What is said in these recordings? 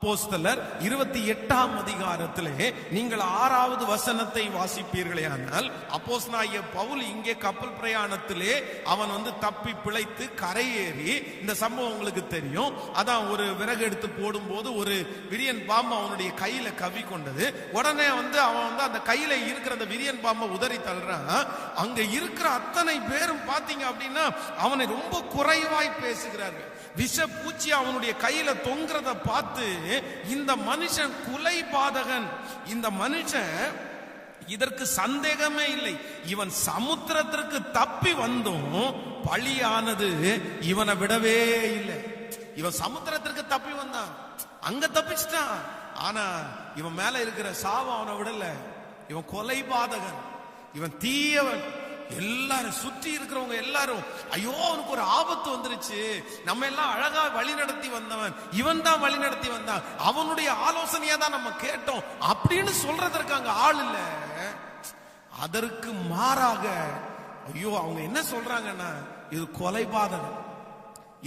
அப்போஸ்தலர் 28ஆம் அதிகாரத்திலே நீங்கள் 6வது வசனத்தை வாசிப்பீர்களேயானால், அப்போஸ்தலனாகிய பவுல் இங்கே கப்பல் பிரயாணத்திலே அவன் தப்பி பிழைத்து கரையேறி, இந்த சம்பவம் உங்களுக்கு தெரியும். அதான் ஒரு விறகு எடுத்து போடும்போது ஒரு விரியன் பாம்பு அவனுடைய கையில கவி கொண்டது. உடனே அவன் அந்த கையில இருக்கிற அந்த விரியன் பாம்பை உதறி தள்ளுறான். அங்க இருக்கிற அத்தனை பேரும் பாத்தீங்க அப்படின்னா அவனை ரொம்ப குறைவாய் பேசுகிறார்கள். விஷ பூச்சி அவனுடைய கையில தொங்குறத பார்த்து இந்த மனுஷன் கொலை பாதகன், இந்த மனுஷன் இதற்கு சந்தேகமே இல்லை, இவன் சமுத்திரத்திற்கு தப்பி வந்தும் பழியானது இவனை விடவே இல்லை. இவன் சமுத்திரத்திற்கு தப்பி வந்தான், அங்க தப்பிச்சிட்டான். ஆனா இவன் மேல இருக்கிற சாபம் அவனை விடல. இவன் கொலை பாதகன், இவன் தீயவன். எல்லாரும் சுற்றி இருக்கிறவங்க எல்லாரும், ஐயோ அவனுக்கு ஒரு ஆபத்து வந்துருச்சு, நம்ம எல்லாம் அழகா வழி நடத்தி வந்தவன், இவன் தான் வழி நடத்தி வந்தான், அவனுடைய ஆலோசனையா தான் நம்ம கேட்டோம் அப்படின்னு சொல்றதற்கு அங்க ஆள் இல்ல. அதற்கு மாறாக ஐயோ அவங்க என்ன சொல்றாங்கன்னா, இது கொலைபாதகன்,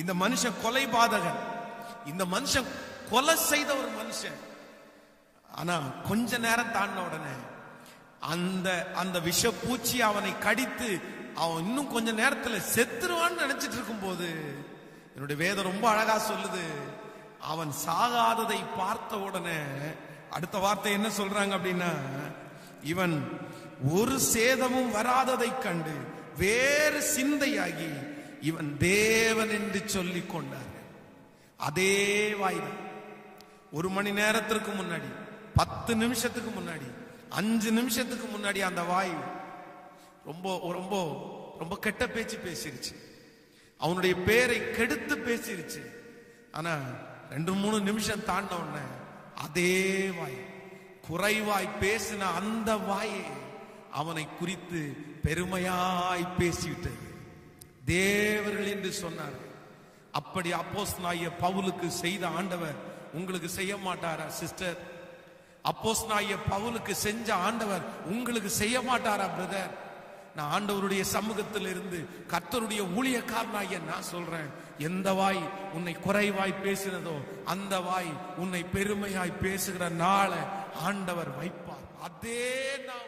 இந்த மனுஷன் கொலைபாதகன், இந்த மனுஷன் கொலை செய்த ஒரு மனுஷன். ஆனா கொஞ்ச நேரம் தாண்டின உடனே அந்த விஷ பூச்சி அவனை கடித்து அவன் இன்னும் கொஞ்ச நேரத்துல செத்துருவான்னு நினைச்சிட்டு இருக்கும் போது, என்னுடைய வேதம் ரொம்ப அழகா சொல்லுது, அவன் சாகாததை பார்த்த உடனே அடுத்த வார்த்தை என்ன சொல்றாங்க அப்படின்னா, இவன் ஒரு சேதமும் வராததை கண்டு வேறு சிந்தையாகி இவன் தேவன் என்று சொல்லிக் கொண்டார். அதே வாய்தான் 1 மணி நேரத்திற்கு முன்னாடி, 10 நிமிஷத்துக்கு முன்னாடி, 5 நிமிஷத்துக்கு முன்னாடி அந்த வாய் ரொம்ப ரொம்ப ரொம்ப கெட்ட பேச்சு பேசிருச்சு, அவனுடைய பேரை கெடுத்து பேசிருச்சு. ஆனா 2-3 நிமிஷம் தாண்ட உடனே அதே வாய், குறைவாய் பேசின அந்த வாயை அவனை குறித்து பெருமையாய் பேசிவிட்டது. தேவர்கள் என்று சொன்னார். அப்படி அப்போஸ்தலனாகிய பவுலுக்கு செய்த ஆண்டவர் உங்களுக்கு செய்ய மாட்டாரா சிஸ்டர்? அப்போஸ்தலனாகிய பவுலுக்கு செஞ்ச ஆண்டவர் உங்களுக்கு செய்ய மாட்டாரா பிரதர்? நான் ஆண்டவருடைய சமூகத்தில் இருந்து கர்த்தருடைய ஊழியக்காரனாகிய நான் சொல்றேன், எந்த வாய் உன்னை குறைவாய் பேசினதோ அந்த வாய் உன்னை பெருமையாய் பேசுகிற நாளை ஆண்டவர் வைப்பார். அதே நாள்